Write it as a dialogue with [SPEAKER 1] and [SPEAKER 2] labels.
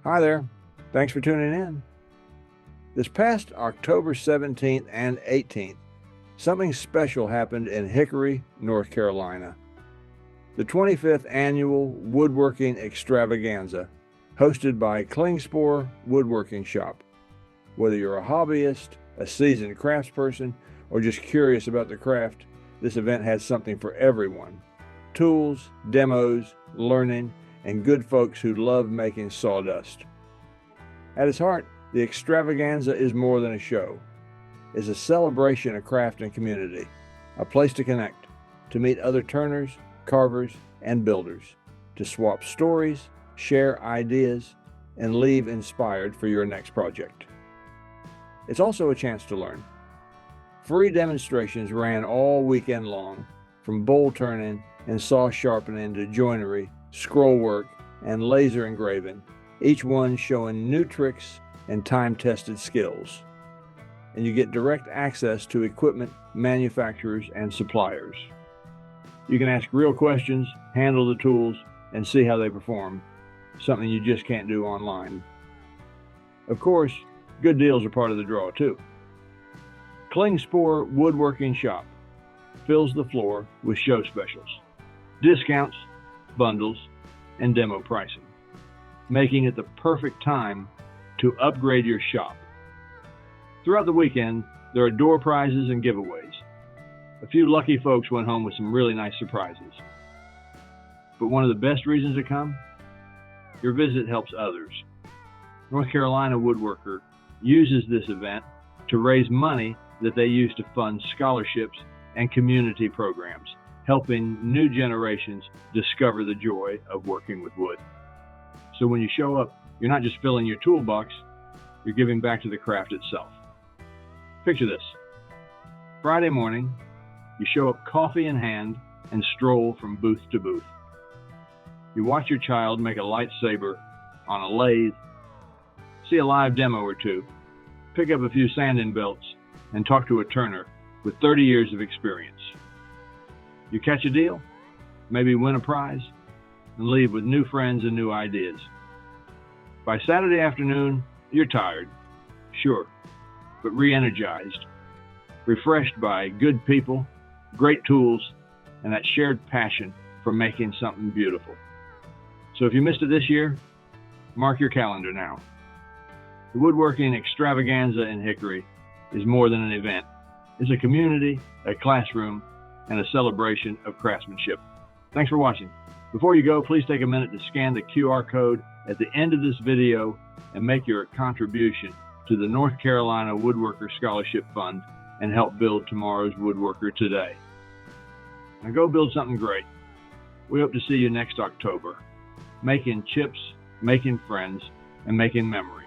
[SPEAKER 1] Hi there. Thanks for tuning in. This past October 17th and 18th, something special happened in Hickory, North Carolina. The 25th Annual Woodworking Extravaganza, hosted by Klingspor Woodworking Shop. Whether you're a hobbyist, a seasoned craftsperson, or just curious about the craft, this event has something for everyone. Tools, demos, learning, and good folks who love making sawdust. At its heart, the Extravaganza is more than a show. It's a celebration of craft and community, a place to connect, to meet other turners, carvers, and builders, to swap stories, share ideas, and leave inspired for your next project. It's also a chance to learn. Free demonstrations ran all weekend long, from bowl turning and saw sharpening to joinery, scroll work, and laser engraving, each one showing new tricks and time-tested skills. And you get direct access to equipment manufacturers and suppliers. You can ask real questions, handle the tools, and see how they perform, something you just can't do online. Of course, good deals are part of the draw too. Klingspor Woodworking Shop fills the floor with show specials, discounts, bundles, and demo pricing, making it the perfect time to upgrade your shop. Throughout the weekend, there are door prizes and giveaways. A few lucky folks went home with some really nice surprises. But one of the best reasons to come? Your visit helps others. North Carolina Woodworker uses this event to raise money that they use to fund scholarships and community programs, helping new generations discover the joy of working with wood. So when you show up, you're not just filling your toolbox, you're giving back to the craft itself. Picture this. Friday morning, you show up coffee in hand and stroll from booth to booth. You watch your child make a lightsaber on a lathe, see a live demo or two, pick up a few sanding belts, and talk to a turner with 30 years of experience. You catch a deal, maybe win a prize, and leave with new friends and new ideas. By Saturday afternoon, you're tired, sure, but re-energized, refreshed by good people, great tools, and that shared passion for making something beautiful. So if you missed it this year, mark your calendar now. The Woodworking Extravaganza in Hickory is more than an event. It's a community, a classroom, and a celebration of craftsmanship. Thanks for watching. Before you go, please take a minute to scan the QR code at the end of this video and make your contribution to the North Carolina Woodworker Scholarship Fund and help build tomorrow's woodworker today. Now go build something great. We hope to see you next October, making chips, making friends, and making memories.